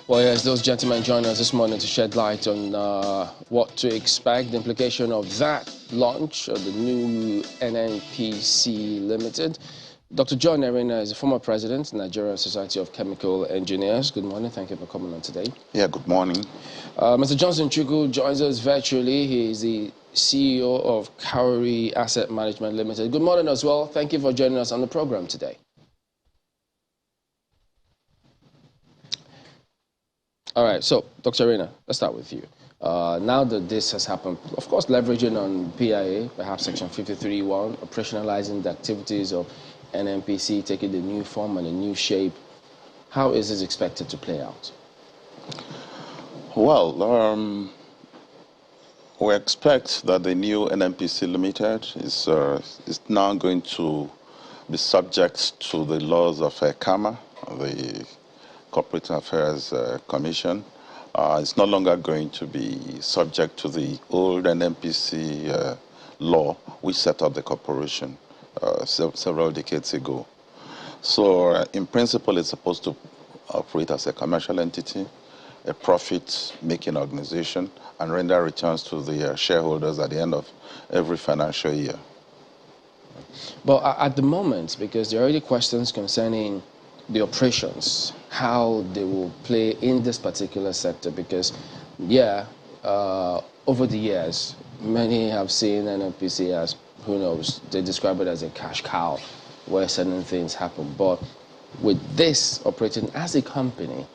Well, yes, those gentlemen join us this morning to shed light on what to expect, the implication of that launch of the new Nnpc Limited. Dr. John Arena is the former president, Nigerian Society of Chemical Engineers. Good morning. Thank you for coming on today. Yeah, good morning. Mr. Johnson Chukwu joins us virtually. He is the CEO of Cowrie Asset Management Limited. Good morning as well. Thank you for joining us on the program today. All right, so Dr. Arena, let's start with you. Now that this has happened, of course, leveraging on PIA, perhaps Section 53(1), operationalizing the activities of Nnpc, taking the new form and a new shape, how is this expected to play out? Well, we expect that the new Nnpc Limited is now going to be subject to the laws of CAMA, the Corporate Affairs Commission. It's no longer going to be subject to the old Nnpc law, which set up the corporation several decades ago. So, in principle, it's supposed to operate as a commercial entity, a profit-making organization, and render returns to the shareholders at the end of every financial year. But at the moment, because there are already questions concerning the operations, how they will play in this particular sector, because, yeah, over the years, many have seen Nnpc as, who knows, they describe it as a cash cow where certain things happen. But with this operating as a company,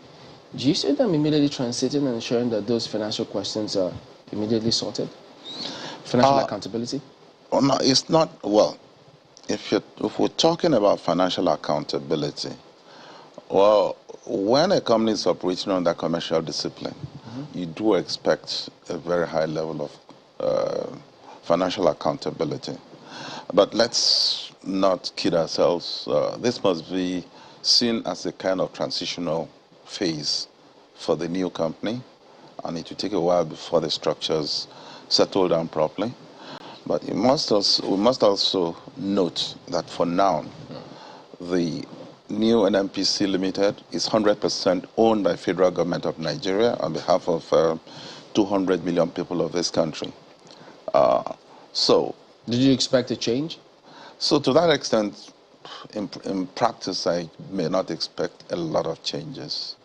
do you see them immediately transiting and ensuring that those financial questions are immediately sorted? Financial accountability? Well, no, it's not, well, if we're talking about financial accountability, well, when a company is operating under commercial discipline, you do expect a very high level of financial accountability. But let's not kid ourselves. This must be seen as a kind of transitional phase for the new company, and it will take a while before the structures settle down properly. But we must also note that for now, the new Nnpc Limited is 100% owned by federal government of Nigeria on behalf of 200 million people of this country. So, did you expect a change? So to that extent, in practice, I may not expect a lot of changes,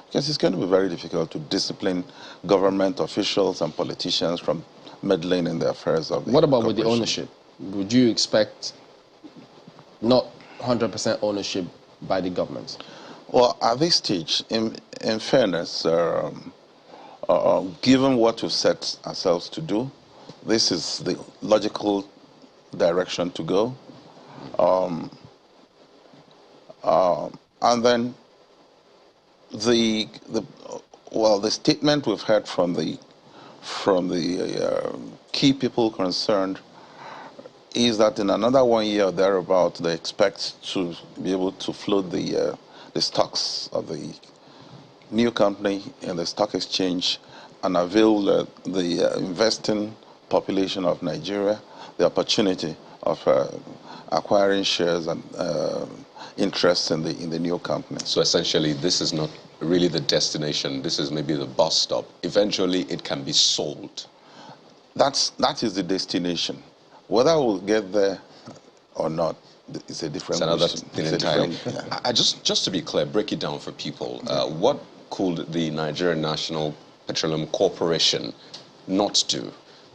because it's going to be very difficult to discipline government officials and politicians from meddling in the affairs of the What about with the ownership? Would you expect not 100% ownership by the government? Well, at this stage, in fairness, given what we've set ourselves to do, this is the logical direction to go. And then the statement we've heard from the key people concerned is that in another 1 year or thereabout, they expect to be able to float the stocks of the new company in the stock exchange and avail the investing population of Nigeria the opportunity of acquiring shares and interests in the new company. So essentially, this is not really the destination. This is maybe the bus stop. Eventually, it can be sold. That is the destination. Whether we'll get there or not is a different question. It's another thing entirely. Yeah. Just to be clear, break it down for people. What could the Nigerian National Petroleum Corporation not do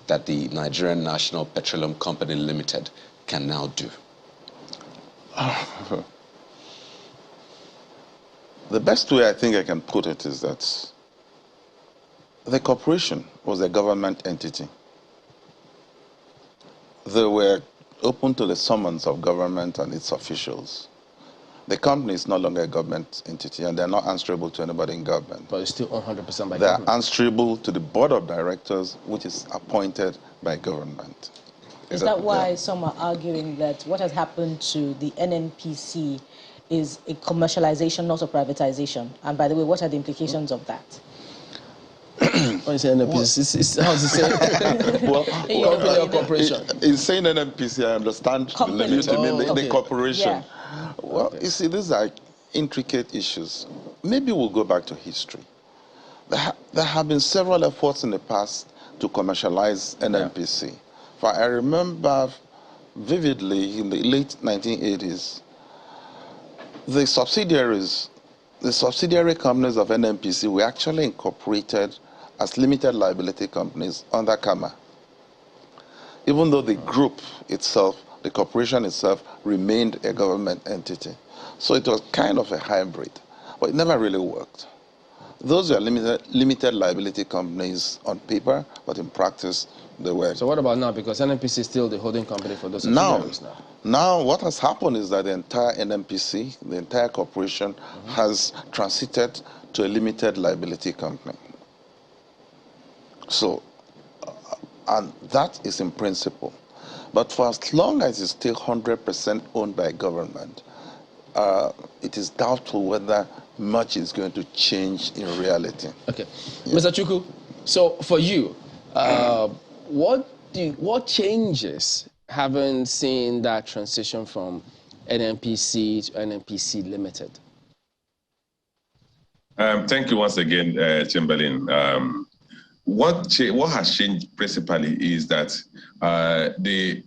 that the Nigerian National Petroleum Company Limited can now do? The best way I think I can put it is that the corporation was a government entity. They were open to the summons of government and its officials. The company is no longer a government entity, and they're not answerable to anybody in government. But it's still 100% by government. They're answerable to the board of directors, which is appointed by government. Is that why some are arguing that what has happened to the Nnpc is a commercialization, not a privatization? And by the way, what are the implications of that? When you say Nnpc, how does it say? Company or corporation? In saying Nnpc, I understand the limit to mean the corporation. Yeah. Well, you see, these are intricate issues. Maybe we'll go back to history. There have been several efforts in the past to commercialize Nnpc. Yeah. I remember vividly in the late 1980s, the subsidiary companies of Nnpc were actually incorporated as limited liability companies under CAMA, even though the group itself, the corporation itself, remained a government entity. So it was kind of a hybrid, but it never really worked. Those are limited liability companies on paper, but in practice, they were. So what about now? Because Nnpc is still the holding company for those subsidiaries now. Now, what has happened is that the entire Nnpc, the entire corporation, has transited to a limited liability company. So, and that is in principle. But for as long as it's still 100% owned by government, it is doubtful whether much is going to change in reality. Okay. Yeah. Mr. Chukwu, so for you, what changes having seen that transition from Nnpc to Nnpc Limited? Thank you once again, Chamberlain. What has changed principally is that the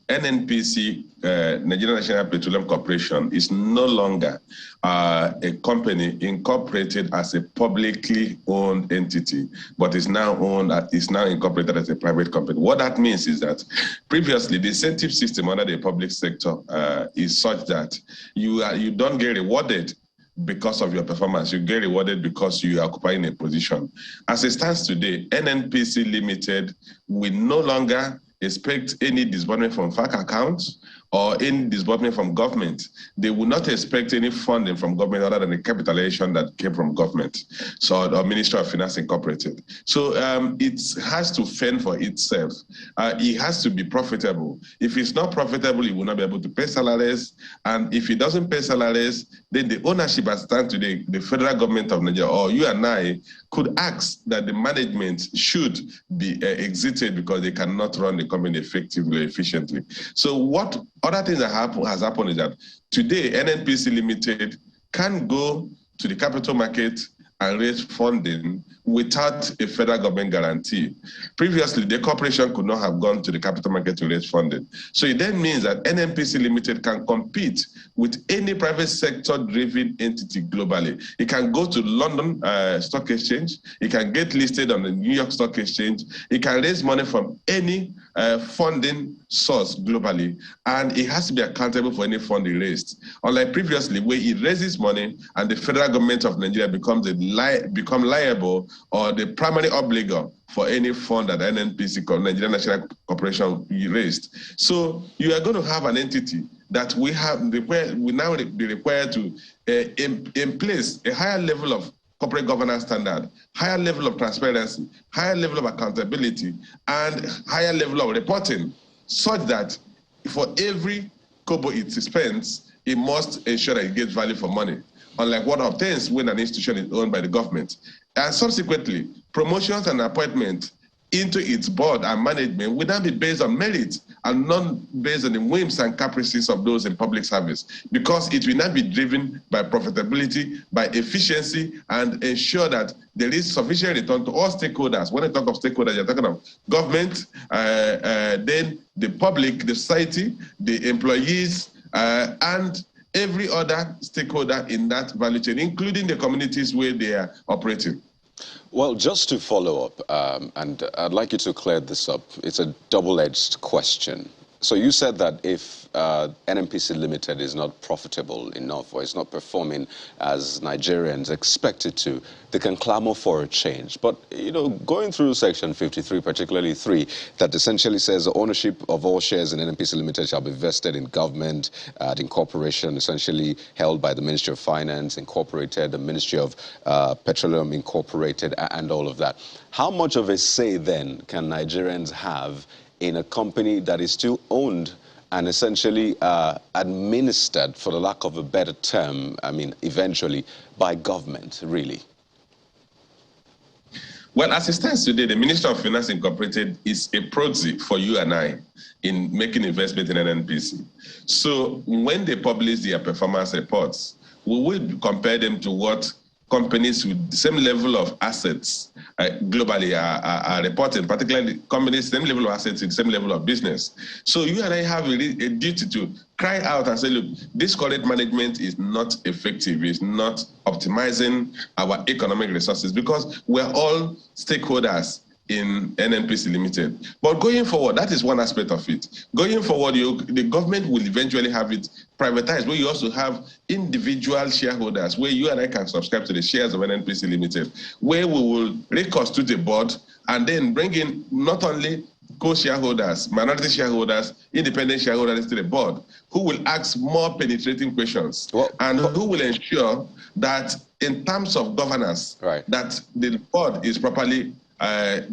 Nnpc, Nigerian National Petroleum Corporation, is no longer a company incorporated as a publicly owned entity, but is now incorporated as a private company. What that means is that previously the incentive system under the public sector is such that you don't get rewarded because of your performance. You get rewarded because you are occupying a position. As it stands today, Nnpc Limited will no longer expect any disbursement from FAC accounts or any disbursement from government. They will not expect any funding from government other than the capitalization that came from government, so the Ministry of Finance Incorporated. So it has to fend for itself. It has to be profitable. If it's not profitable, it will not be able to pay salaries. And if it doesn't pay salaries, then the ownership as stands today, the federal government of Nigeria or you and I could ask that the management should be exited because they cannot run the company effectively, efficiently. So what other things that has happened is that today Nnpc Limited can go to the capital market and raise funding without a federal government guarantee. Previously, the corporation could not have gone to the capital market to raise funding. So it then means that Nnpc Limited can compete with any private sector-driven entity globally. It can go to London Stock Exchange. It can get listed on the New York Stock Exchange. It can raise money from any funding source globally, and it has to be accountable for any funding raised. Unlike previously, where it raises money and the federal government of Nigeria become liable or the primary obligor for any fund that Nnpc, Nigerian National Corporation, raised. So you are going to have an entity that we now be required to in place a higher level of corporate governance standard, higher level of transparency, higher level of accountability, and higher level of reporting, such that for every kobo it spends, it must ensure that it gets value for money, unlike what obtains when an institution is owned by the government. And subsequently, promotions and appointments into its board and management will now be based on merit and not based on the whims and caprices of those in public service, because it will not be driven by profitability, by efficiency, and ensure that there is sufficient return to all stakeholders. When I talk of stakeholders, you're talking of government, then the public, the society, the employees, and every other stakeholder in that value chain, including the communities where they are operating. Well, just to follow up, and I'd like you to clear this up. It's a double-edged question. So you said that if Nnpc Limited is not profitable enough or is not performing as Nigerians expect it to, they can clamor for a change. But, you know, going through Section 53, particularly 3, that essentially says the ownership of all shares in Nnpc Limited shall be vested in government, the incorporation essentially held by the Ministry of Finance, Incorporated, the Ministry of Petroleum, Incorporated, and all of that. How much of a say, then, can Nigerians have in a company that is still owned and essentially administered, for the lack of a better term, I mean, eventually, by government, really? Well, as it stands today, the Minister of Finance Incorporated is a proxy for you and I in making investment in Nnpc. So when they publish their performance reports, we will compare them to what companies with the same level of assets globally are reporting, particularly companies, same level of assets in the same level of business. So you and I have a duty to cry out and say, look, this current management is not effective, it's not optimizing our economic resources, because we're all stakeholders in Nnpc Limited. But going forward, that is one aspect of it. Going forward, the government will eventually have it privatized, where you also have individual shareholders, where you and I can subscribe to the shares of Nnpc Limited, where we will reconstitute a board and then bring in not only co-shareholders, minority shareholders, independent shareholders to the board, who will ask more penetrating questions, and who will ensure that in terms of governance, that the board is properly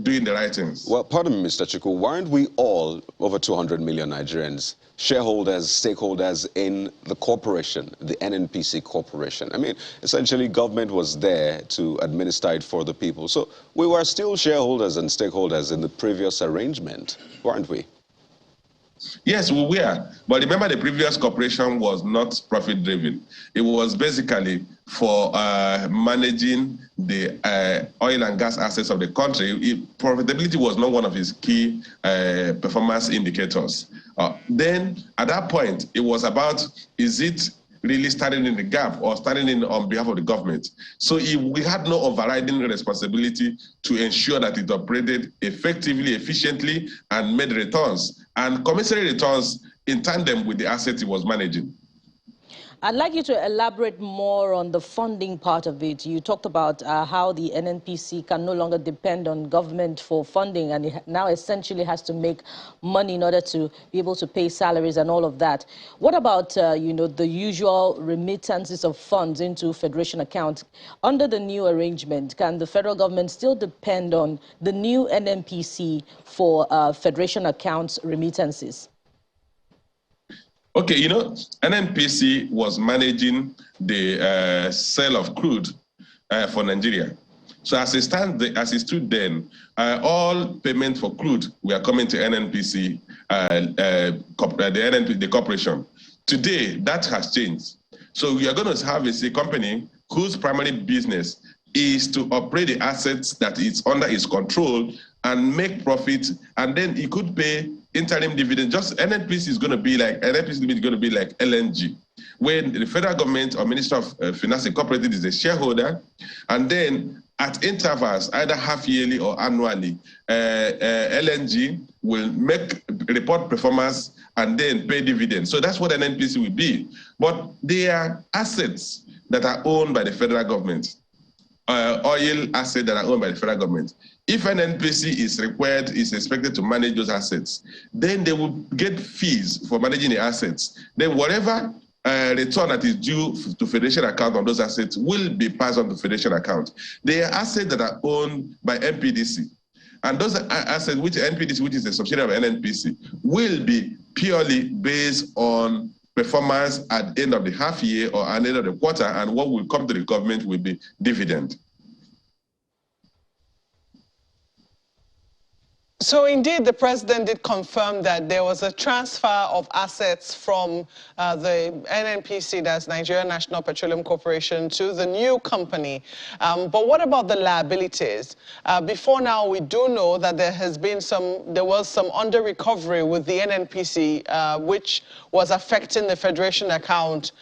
doing the right things. Well, pardon me, Mr. Chukwu, weren't we all, over 200 million Nigerians, shareholders, stakeholders in the corporation, the Nnpc Corporation? I mean, essentially, government was there to administer it for the people. So we were still shareholders and stakeholders in the previous arrangement, weren't we? Yes, we were. But remember, the previous corporation was not profit-driven. It was basically for managing the oil and gas assets of the country. Profitability was not one of its key performance indicators. Then, at that point, it was about, is it really standing in the gap or standing in on behalf of the government? So we had no overriding responsibility to ensure that it operated effectively, efficiently, and made returns, and commensurate returns in tandem with the assets it was managing. I'd like you to elaborate more on the funding part of it. You talked about how the Nnpc can no longer depend on government for funding, and it now essentially has to make money in order to be able to pay salaries and all of that. What about, you know, the usual remittances of funds into Federation accounts? Under the new arrangement, can the federal government still depend on the new Nnpc for Federation accounts remittances? Okay, you know, Nnpc was managing the sale of crude for Nigeria. So as it stood then, all payment for crude were coming to Nnpc, the corporation. Today, that has changed. So we are going to have a company whose primary business is to operate the assets that is under its control and make profit, and then it could pay interim dividend. Just Nnpc is going to be like LNG, where the federal government or Minister of Finance Incorporated is a shareholder, and then at intervals, either half yearly or annually, LNG will report performance and then pay dividends. So that's what Nnpc will be. But they are assets that are owned by the federal government. Oil assets that are owned by the federal government. If an Nnpc is expected to manage those assets, then they will get fees for managing the assets. Then whatever return that is due to Federation account on those assets will be passed on to Federation account. They are assets that are owned by NPDC. And those assets, which NPDC, which is a subsidiary of Nnpc, will be purely based on performance at the end of the half year or at the end of the quarter, and what will come to the government will be dividend. So indeed, the president did confirm that there was a transfer of assets from the Nnpc, that's Nigeria National Petroleum Corporation, to the new company. But what about the liabilities? Before now, we do know that there was some under recovery with the Nnpc, which was affecting the Federation account,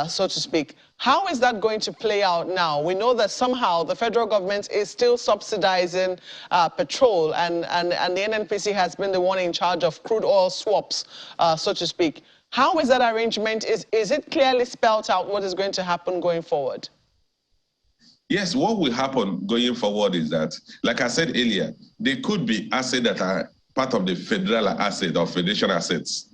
so to speak. How is that going to play out now? We know that somehow the federal government is still subsidizing petrol, and the Nnpc has been the one in charge of crude oil swaps, so to speak. How is that arrangement? Is it clearly spelled out what is going to happen going forward? Yes, what will happen going forward is that, like I said earlier, there could be assets that are part of the federal asset or federation assets,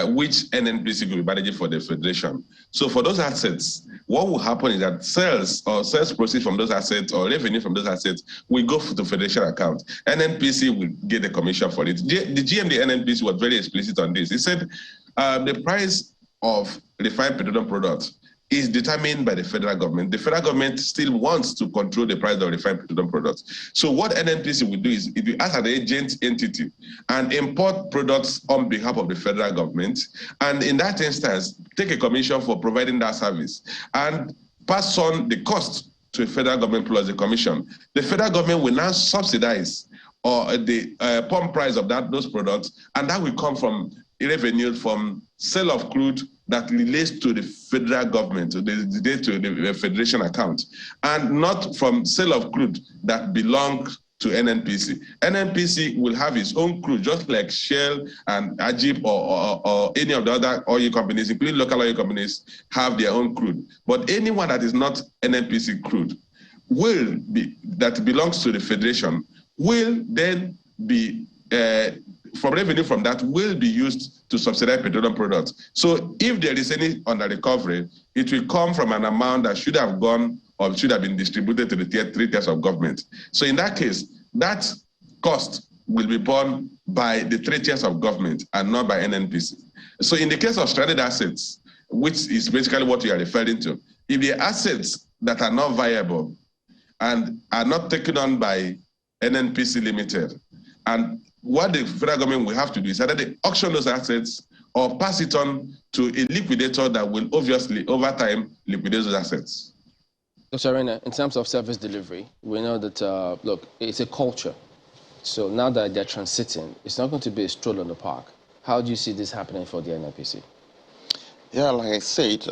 which Nnpc could be managing for the federation. So for those assets, what will happen is that sales proceeds from those assets or revenue from those assets will go to federation account. Nnpc will get a commission for it. The GMD Nnpc was very explicit on this. He said the price of refined petroleum products is determined by the federal government. The federal government still wants to control the price of refined petroleum products. So what Nnpc will do is it will act as an agent entity and import products on behalf of the federal government, and in that instance, take a commission for providing that service and pass on the cost to a federal government plus the commission. The federal government will now subsidize or the pump price of those products, and that will come from revenue from sale of crude that relates to the federal government, to the federation account, and not from sale of crude that belongs to Nnpc. Nnpc will have its own crude, just like Shell and Ajib or any of the other oil companies, including local oil companies, have their own crude. But anyone that is not Nnpc crude that belongs to the federation will then be from revenue from that will be used to subsidize petroleum products. So if there is any under recovery, it will come from an amount that should have gone or should have been distributed to the three tiers of government. So in that case, that cost will be borne by the three tiers of government and not by Nnpc. So in the case of stranded assets, which is basically what we are referring to, if the assets that are not viable and are not taken on by Nnpc Limited, and what the federal government will have to do is either they auction those assets or pass it on to a liquidator that will obviously, over time, liquidate those assets. Dr. Arena, in terms of service delivery, we know that, look, it's a culture. So now that they're transiting, it's not going to be a stroll in the park. How do you see this happening for the Nnpc? Yeah, like I said,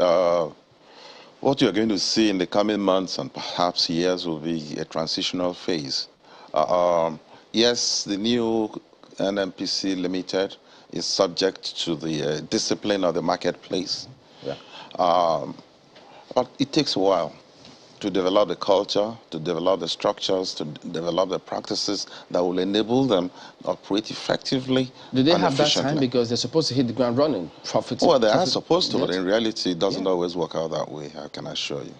what you're going to see in the coming months and perhaps years will be a transitional phase. Yes, the new Nnpc Limited is subject to the discipline of the marketplace. Yeah. But it takes a while to develop the culture, to develop the structures, to develop the practices that will enable them to operate effectively. Do they have that time? Because they're supposed to hit the ground running, Well, they are supposed to, but in reality, it doesn't always work out that way, I can assure you.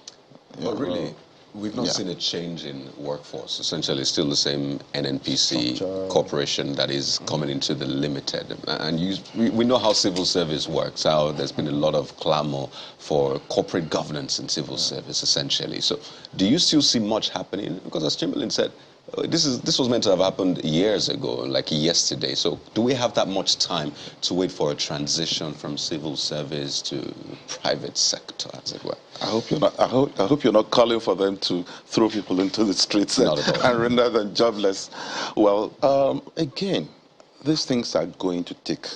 But really, we've not seen a change in workforce. Essentially, it's still the same Nnpc corporation that is coming into the limited. And we know how civil service works, how there's been a lot of clamor for corporate governance in civil service, essentially. So do you still see much happening? Because as Chamberlain said, this was meant to have happened years ago, like yesterday. So do we have that much time to wait for a transition from civil service to private sector, as it were? I hope you're not calling for them to throw people into the streets and render them jobless. Well, again, these things are going to take,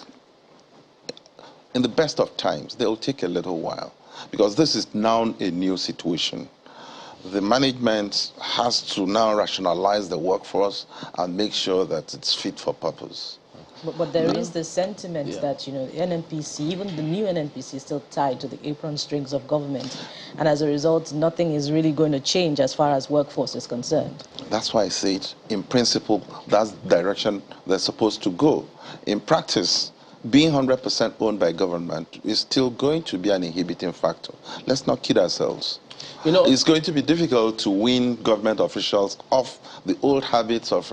in the best of times, they'll take a little while because this is now a new situation. The management has to now rationalize the workforce and make sure that it's fit for purpose. But there is the sentiment that, you know, the Nnpc, even the new Nnpc, is still tied to the apron strings of government. And as a result, nothing is really going to change as far as workforce is concerned. That's why I say it, in principle, that's the direction they're supposed to go. In practice, being 100% owned by government is still going to be an inhibiting factor. Let's not kid ourselves. You know, it's going to be difficult to wean government officials off the old habits of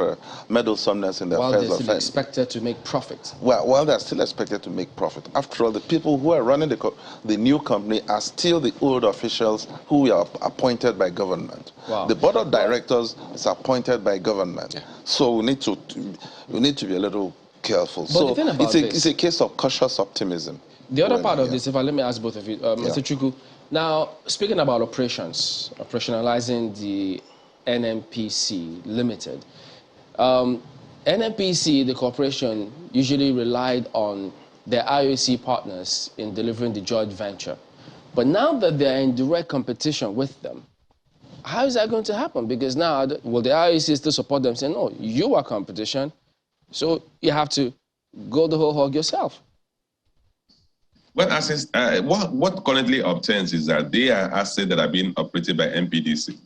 meddlesomeness in their affairs of while they're still expected to make profit. Well, they're still expected to make profit. After all, the people who are running the new company are still the old officials who are appointed by government. Wow. The board of directors is appointed by government. Yeah. So we need to be a little careful. But so it's a case of cautious optimism. The other part of this, if I let me ask both of you, Mr. Chukwu, now, speaking about operationalizing the Nnpc Limited, Nnpc, the corporation, usually relied on their IOC partners in delivering the joint venture. But now that they're in direct competition with them, how is that going to happen? Because now, will the IOC still support them, saying, no, you are competition, so you have to go the whole hog yourself? Well, what currently obtains is that they are assets that are being operated by MPDC.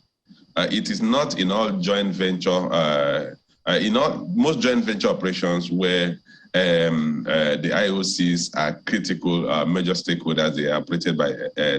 It is not in all joint venture, most joint venture operations where the IOCs are critical, major stakeholders, they are operated by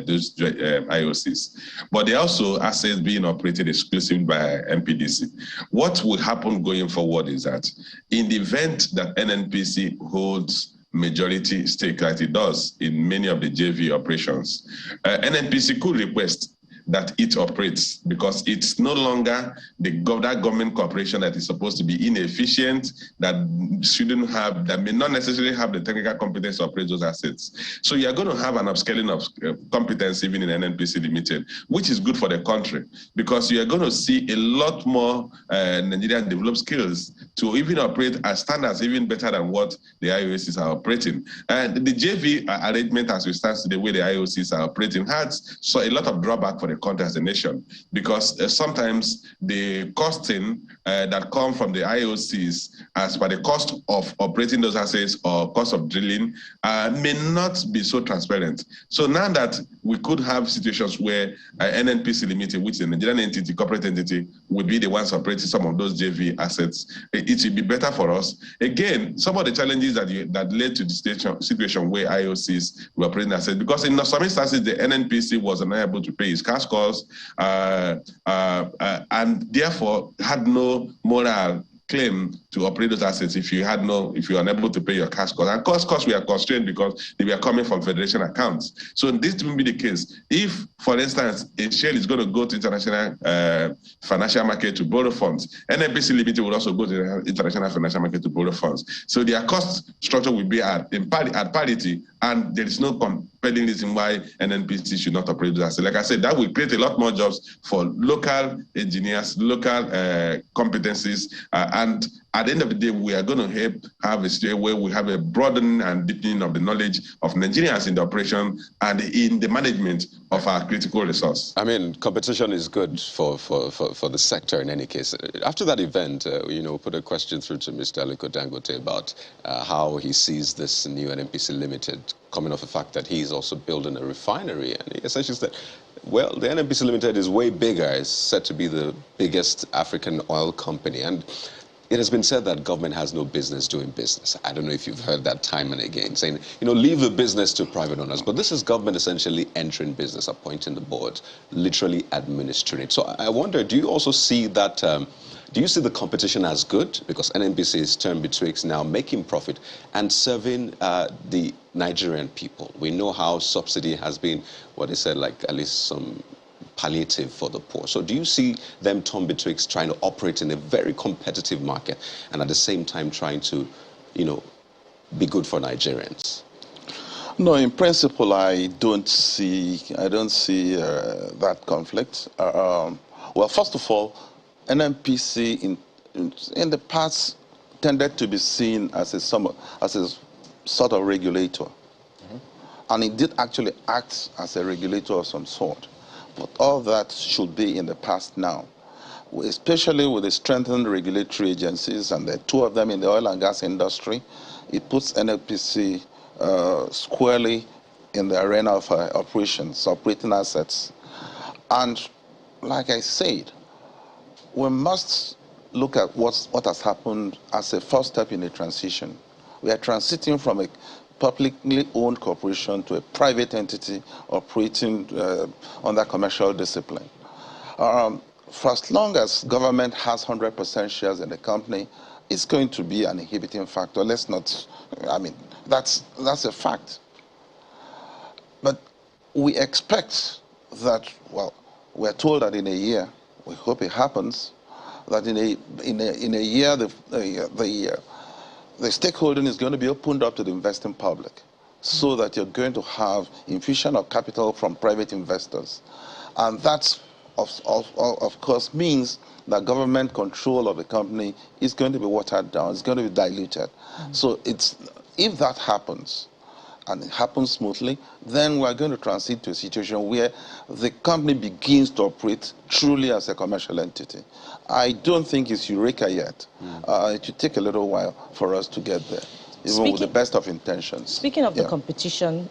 those IOCs. But they are also assets being operated exclusively by MPDC. What will happen going forward is that in the event that Nnpc holds majority stake like it does in many of the JV operations, Nnpc could request that it operates, because it's no longer that government corporation that is supposed to be inefficient, that shouldn't have, that may not necessarily have the technical competence to operate those assets. So you're going to have an upscaling of competence even in Nnpc Limited, which is good for the country, because you are going to see a lot more Nigerian developed skills to even operate at standards even better than what the IOCs are operating. And the JV arrangement, as we stand today, the way the IOCs are operating, has a lot of drawback for the country as a nation, because sometimes the costing that come from the IOCs as per the cost of operating those assets or cost of drilling may not be so transparent. So now that we could have situations where Nnpc Limited, which is a Nigerian entity, corporate entity, will be the ones operating some of those JV assets, it will be better for us. Again, some of the challenges that led to the situation where IOCs were operating assets, because in some instances, the Nnpc was unable to pay its cash costs and therefore had no moral claim to operate those assets if you were unable to pay your cash costs. And costs we are constrained because they were coming from federation accounts. So this will be the case. If, for instance, a shell is going to go to international financial market to borrow funds, Nnpc Limited will also go to the international financial market to borrow funds. So their cost structure will be at parity, and there is no compelling reason why Nnpc should not operate those assets. Like I said, that will create a lot more jobs for local engineers, local competencies, and at the end of the day, we are going to have a situation where we have a broadening and deepening of the knowledge of Nigerians in the operation and in the management of our critical resource. I mean, competition is good for the sector in any case. After that event, put a question through to Mr. Aliko Dangote about how he sees this new Nnpc Limited, coming off the fact that he's also building a refinery. And he essentially said, well, the Nnpc Limited is way bigger. It's said to be the biggest African oil company. And it has been said that government has no business doing business. I don't know if you've heard that time and again, saying, leave the business to private owners. But this is government essentially entering business, appointing the board, literally administering it. So I wonder, do you also see that, do you see the competition as good? Because Nnpc is turned betwixt now making profit and serving the Nigerian people. We know how subsidy has been, what they said, like at least some palliative for the poor. So do you see them torn betwixt trying to operate in a very competitive market and at the same time trying to, be good for Nigerians? No, in principle, I don't see that conflict. Well, first of all, Nnpc in the past tended to be seen as a sort of regulator. And it did actually act as a regulator of some sort. But all that should be in the past now, especially with the strengthened regulatory agencies, and there are two of them in the oil and gas industry. It puts Nnpc squarely in the arena of operations, operating assets. And like I said, we must look at what has happened as a first step in a transition. We are transiting from a publicly owned corporation to a private entity operating under commercial discipline. For as long as government has 100% shares in the company, it's going to be an inhibiting factor. Let's not, that's a fact. But we expect that, well, we're told that in a year, we hope it happens, that in a year the stakeholding is going to be opened up to the investing public, so that you're going to have infusion of capital from private investors. And that, of course, means that government control of the company is going to be watered down, it's going to be diluted. So if that happens, and it happens smoothly, then we're going to transit to a situation where the company begins to operate truly as a commercial entity. I don't think it's eureka yet. It will take a little while for us to get there, even with the best of intentions. Speaking of the competition,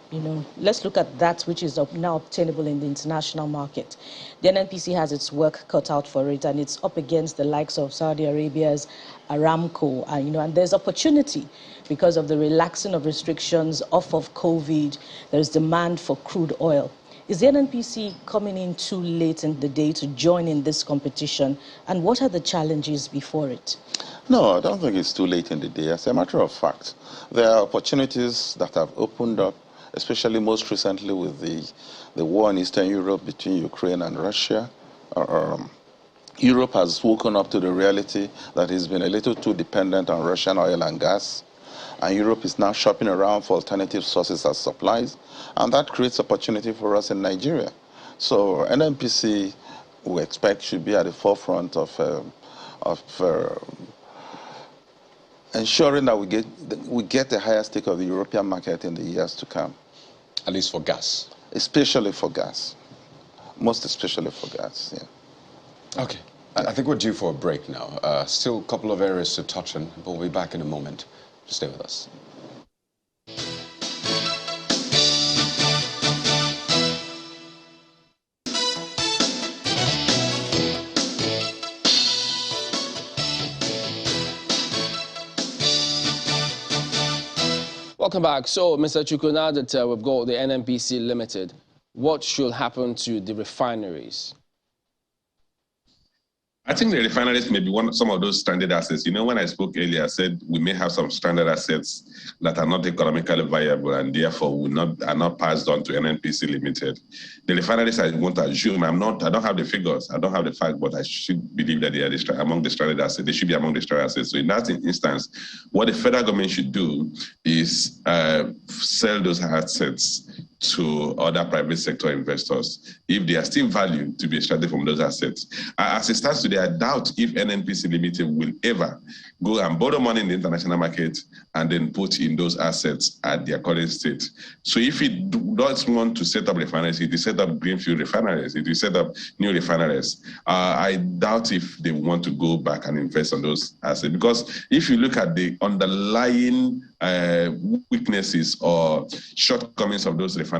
let's look at that which is now obtainable in the international market. The Nnpc has its work cut out for it, and it's up against the likes of Saudi Arabia's Aramco, and there's opportunity because of the relaxing of restrictions off of COVID. There's demand for crude oil. Is the Nnpc coming in too late in the day to join in this competition? And what are the challenges before it? No, I don't think it's too late in the day. As a matter of fact, there are opportunities that have opened up especially most recently with the war in Eastern Europe between Ukraine and Russia. Europe has woken up to the reality that it's been a little too dependent on Russian oil and gas, and Europe is now shopping around for alternative sources as supplies, and that creates opportunity for us in Nigeria. So Nnpc, we expect, should be at the forefront of ensuring that we get a higher stake of the European market in the years to come. At least for gas. Especially for gas. Most especially for gas, yeah. Okay. I think we're due for a break now. Still a couple of areas to touch on, but we'll be back in a moment. Stay with us. Welcome back. So, Mr. Chukwu, now that we've got the Nnpc Limited, what should happen to the refineries? I think the refineries may be some of those stranded assets. You know, when I spoke earlier, I said we may have some stranded assets that are not economically viable and therefore are not passed on to Nnpc Limited. The refineries, I want to assume, I don't have the figures, I don't have the fact, but I should believe that they are among the stranded assets. They should be among the stranded assets. So in that instance, what the federal government should do is sell those assets to other private sector investors if they are still valued to be extracted from those assets. As it stands today, I doubt if Nnpc Limited will ever go and borrow money in the international market and then put in those assets at their current state. So if it does want to set up refineries, it will set up greenfield refineries, it will set up new refineries. I doubt if they want to go back and invest on those assets, because if you look at the underlying weaknesses or shortcomings of those refineries,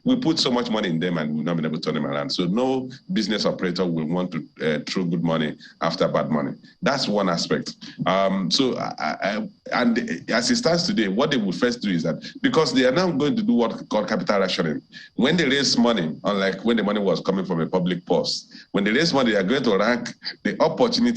we put so much money in them and we've not been able to turn them around. So no business operator will want to throw good money after bad money. That's one aspect. And as it stands today, what they will first do is that, because they are now going to do what called capital rationing. When they raise money, unlike when the money was coming from a public purse, when they raise money, they are going to rank the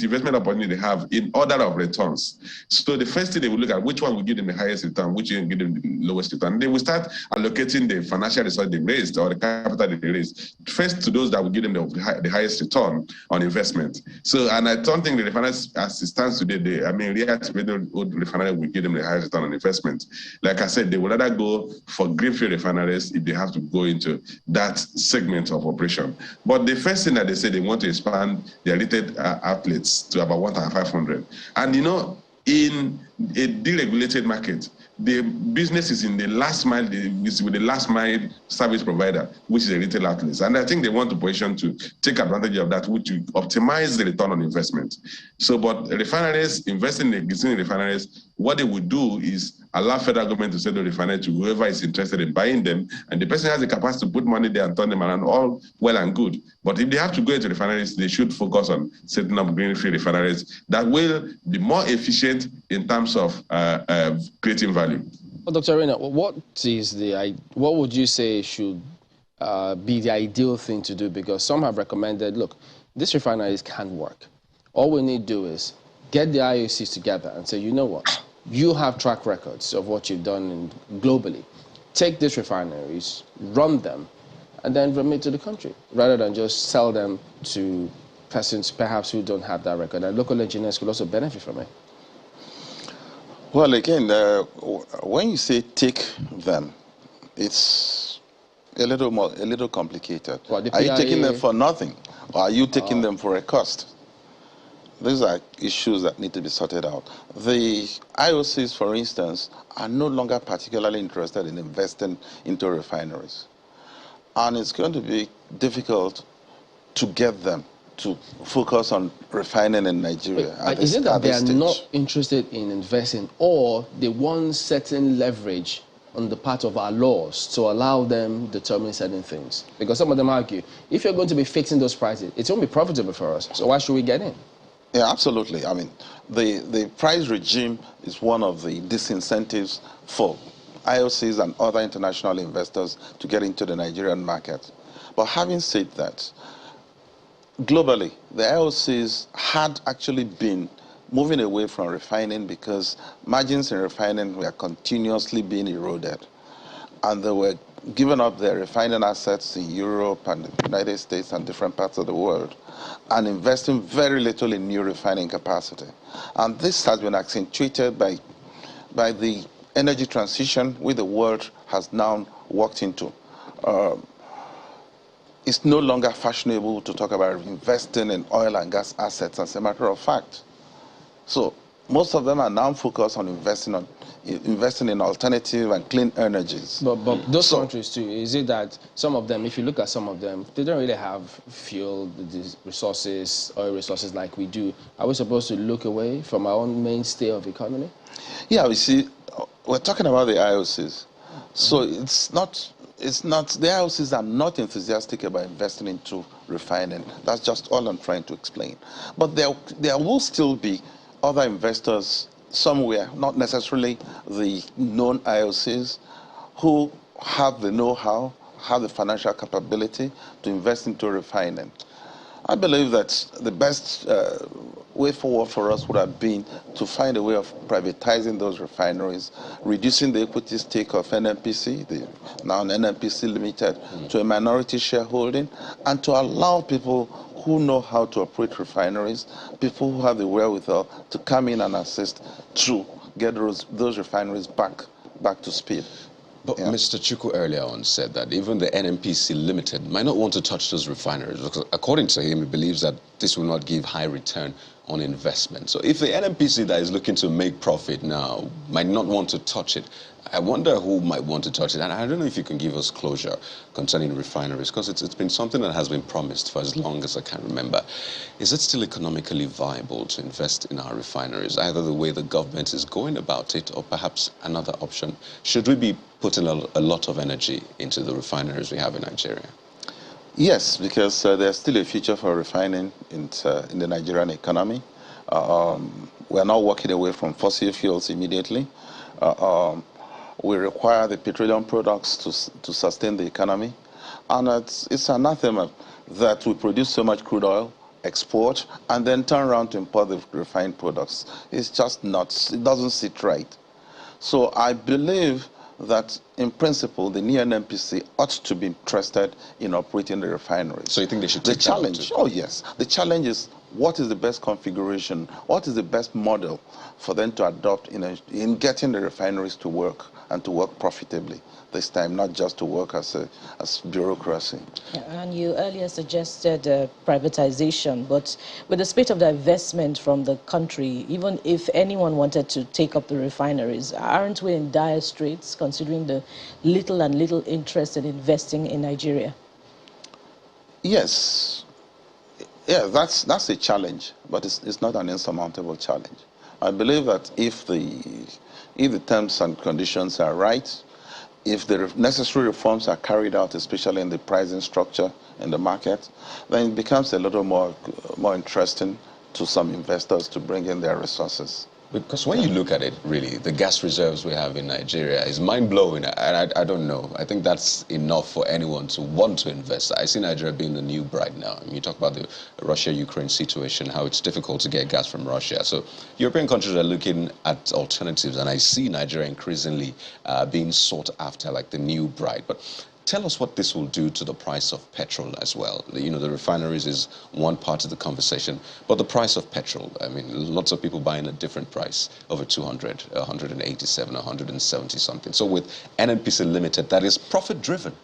investment opportunity they have in order of returns. So the first thing they will look at, which one will give them the highest return, which will give them the lowest return. They will start allocating the financial resources they raised or the capital they raised first to those that will give them the highest return on investment. So, and I don't think the refineries, as it stands today, reactivated old refinery will give them the highest return on investment. Like I said, they would rather go for greenfield refineries if they have to go into that segment of operation. But the first thing that they say, they want to expand their rated outlets to about 1,500. And you know, in a deregulated market, the business is in the last mile, is with the last mile service provider, which is a retail outlet. And I think they want to position to take advantage of that, which will optimize the return on investment. So, but refineries, investing in existing refineries, what they would do is allow federal government to sell the refinery to whoever is interested in buying them, and the person has the capacity to put money there and turn them around, all well and good. But if they have to go into refineries, they should focus on setting up greenfield refineries that will be more efficient in terms of creating value. Well, Dr. Arena, what would you say should be the ideal thing to do? Because some have recommended, look, these refineries can't work. All we need to do is get the IOCs together and say, you know what? You have track records of what you've done globally. Take these refineries, run them, and then remit to the country, rather than just sell them to persons perhaps who don't have that record. And local engineers could also benefit from it. Well, again, when you say take them, it's a little complicated. What, are you taking them for nothing, or are you taking them for a cost? These are issues that need to be sorted out. The IOCs, for instance, are no longer particularly interested in investing into refineries. And it's going to be difficult to get them to focus on refining in Nigeria. Is it that they are not interested in investing, or they want certain leverage on the part of our laws to allow them to determine certain things? Because some of them argue, if you're going to be fixing those prices, it won't be profitable for us. So why should we get in? Yeah, absolutely. I mean, the price regime is one of the disincentives for IOCs and other international investors to get into the Nigerian market. But having said that, globally, the IOCs had actually been moving away from refining because margins in refining were continuously being eroded. and they were giving up their refining assets in Europe and the United States and different parts of the world and investing very little in new refining capacity. And this has been accentuated by the energy transition which the world has now walked into. It's no longer fashionable to talk about investing in oil and gas assets, as a matter of fact. So most of them are now focused on investing in alternative and clean energies. But those countries too, is it that some of them, if you look at some of them, they don't really have fuel, the resources, oil resources like we do. Are we supposed to look away from our own mainstay of economy? Yeah, we see, we're talking about the IOCs. So it's not, the IOCs are not enthusiastic about investing into refining. That's just all I'm trying to explain. But there will still be other investors somewhere, not necessarily the known IOCs, who have the know-how, have the financial capability to invest into refining. I believe that the best way forward for us would have been to find a way of privatizing those refineries, reducing the equity stake of Nnpc, now Nnpc Limited, to a minority shareholding, and to allow people who know how to operate refineries, people who have the wherewithal to come in and assist to get those refineries back to speed. But yeah. Mr. Chukwu earlier on said that even the Nnpc Limited might not want to touch those refineries because according to him, he believes that this will not give high return on investment. So if the Nnpc that is looking to make profit now might not want to touch it, I wonder who might want to touch it. And I don't know if you can give us closure concerning refineries, because it's been something that has been promised for as long as I can remember. Is it still economically viable to invest in our refineries, either the way the government is going about it or perhaps another option? Should we be putting a lot of energy into the refineries we have in Nigeria? Yes, because there's still a future for refining in the Nigerian economy. We're not walking away from fossil fuels immediately. We require the petroleum products to sustain the economy. And it's anathema that we produce so much crude oil, export, and then turn around to import the refined products. It's just not, it doesn't sit right. So I believe that, in principle, the new Nnpc ought to be interested in operating the refineries. So you think they should take the challenge? Oh, yes. The challenge is, what is the best configuration? What is the best model for them to adopt in getting the refineries to work and to work profitably this time, not just to work as bureaucracy. Yeah, and you earlier suggested privatization, but with the spate of divestment from the country, even if anyone wanted to take up the refineries, aren't we in dire straits considering the little interest in investing in Nigeria? Yes. Yeah, that's a challenge, but it's not an insurmountable challenge. I believe that if the terms and conditions are right, if the necessary reforms are carried out, especially in the pricing structure in the market, then it becomes a little more interesting to some investors to bring in their resources. Because when you look at it, really, the gas reserves we have in Nigeria is mind-blowing. And I don't know. I think that's enough for anyone to want to invest. I see Nigeria being the new bride now. I mean, you talk about the Russia-Ukraine situation, how it's difficult to get gas from Russia. So European countries are looking at alternatives, and I see Nigeria increasingly being sought after like the new bride. But tell us what this will do to the price of petrol as well. You know, the refineries is one part of the conversation, but the price of petrol, I mean, lots of people buying a different price, over 200, 187, 170 something. So with Nnpc Limited, that is profit-driven.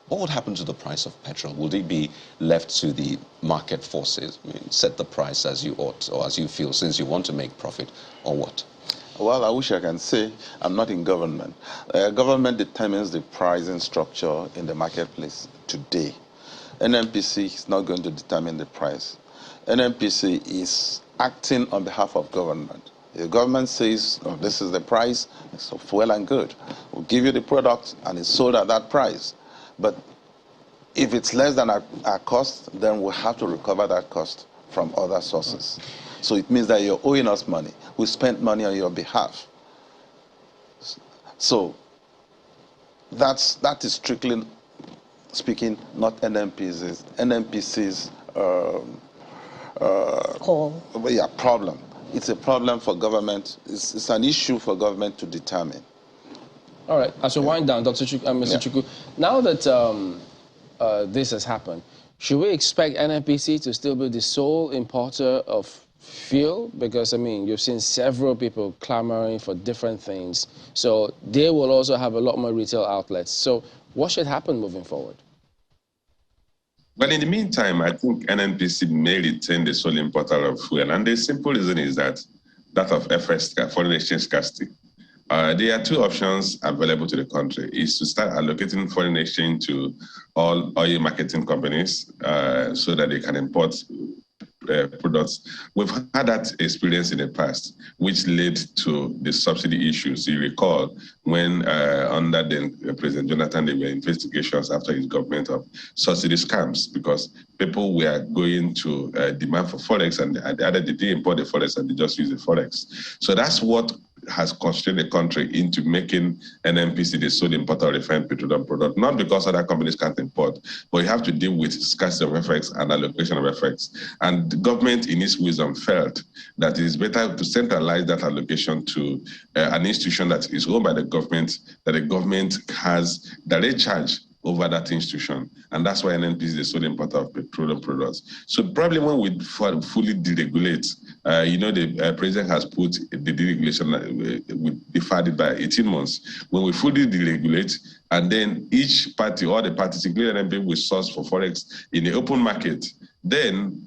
What would happen to the price of petrol? Would it be left to the market forces? I mean, set the price as you ought or as you feel since you want to make profit, or what? Well, I wish I can say I'm not in government. Government determines the pricing structure in the marketplace today. Nnpc is not going to determine the price. Nnpc is acting on behalf of government. The government says, oh, this is the price, it's well and good. We'll give you the product and it's sold at that price. But if it's less than our cost, then we'll have to recover that cost from other sources. So it means that you're owing us money. We spent money on your behalf. So that is strictly speaking not Nnpc's Call. Yeah, problem. It's a problem for government. It's an issue for government to determine. All right, as we wind down, Dr. Mr. Chukwu, now that this has happened, should we expect Nnpc to still be the sole importer of fuel? Because, I mean, you've seen several people clamoring for different things. So they will also have a lot more retail outlets. So what should happen moving forward? But in the meantime, I think Nnpc may retain the sole importer of fuel. And the simple reason is that of FX, foreign exchange scarcity. There are two options available to the country: is to start allocating foreign exchange to all oil marketing companies so that they can import products. We've had that experience in the past, which led to the subsidy issues. You recall when under the President Jonathan, there were investigations after his government of subsidy scams because people were going to demand for forex, and either they didn't import the forex and they just use the forex. So that's what has constrained the country into making Nnpc the sole importer of refined petroleum product, not because other companies can't import, but you have to deal with scarcity of FX and allocation of FX. And the government, in its wisdom, felt that it is better to centralize that allocation to an institution that is owned by the government, that the government has direct charge over that institution. And that's why Nnpc is the sole importer of petroleum products. So probably when we fully deregulate, the president has put the deregulation, we deferred it by 18 months. When we fully deregulate, and then each party, all the parties, including Nnpc, will source for forex in the open market, then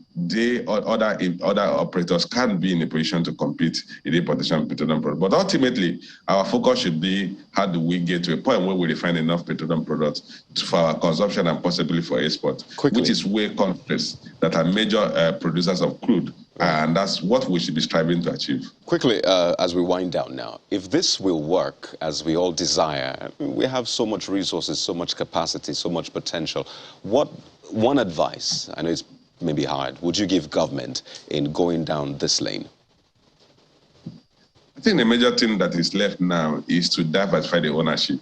other operators can be in a position to compete in the importation of petroleum products. But ultimately, our focus should be how do we get to a point where we refine enough petroleum products for our consumption and possibly for export, which is where countries that are major producers of crude, and that's what we should be striving to achieve. Quickly, as we wind down now, if this will work as we all desire, we have so much resources, so much capacity, so much potential. What one advice, I know it's maybe hard, would you give government in going down this lane? I think the major thing that is left now is to diversify the ownership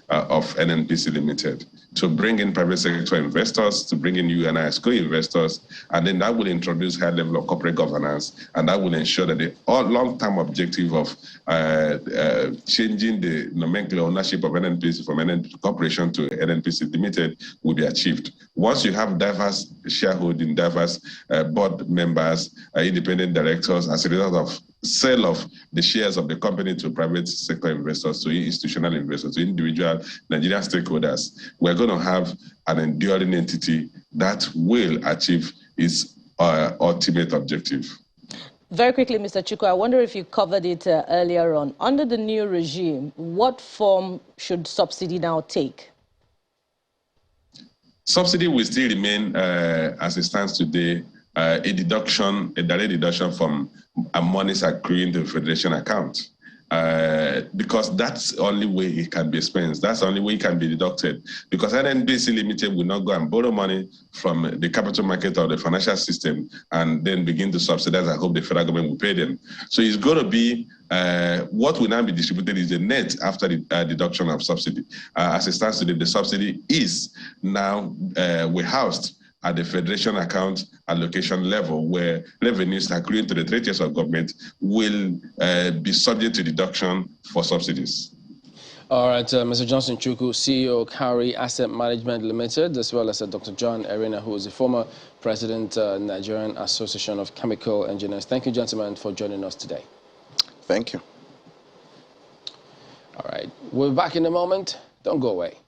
of Nnpc Limited, to bring in private sector investors, to bring in you and I as co-investors, and then that will introduce high level of corporate governance, and that will ensure that the long-term objective of changing the nomenclature ownership of Nnpc from Nnpc Corporation to Nnpc Limited will be achieved. Once you have diverse shareholding, diverse board members, independent directors, as a result of sale of the shares of the company to private sector investors, to institutional investors, to individual Nigerian stakeholders, we're going to have an enduring entity that will achieve its ultimate objective. Very quickly, Mr. Chukwu, I wonder if you covered it earlier on. Under the new regime, what form should subsidy now take? Subsidy will still remain, as it stands today, a direct deduction from monies accruing to the federation account. Because that's the only way it can be expensed. That's the only way it can be deducted. Because Nnpc Limited will not go and borrow money from the capital market or the financial system and then begin to subsidize and hope the federal government will pay them. So it's going to be what will now be distributed is the net after the deduction of subsidy. As it stands today, the subsidy is now warehoused at the federation account allocation level, where revenues accruing to the 3 tiers of government will be subject to deduction for subsidies. All right, Mr. Johnson Chukwu, CEO, Cowrie Asset Management Limited, as well as Dr. John Erina, who is the former president, Nigerian Association of Chemical Engineers. Thank you, gentlemen, for joining us today. Thank you. All right, we'll be back in a moment. Don't go away.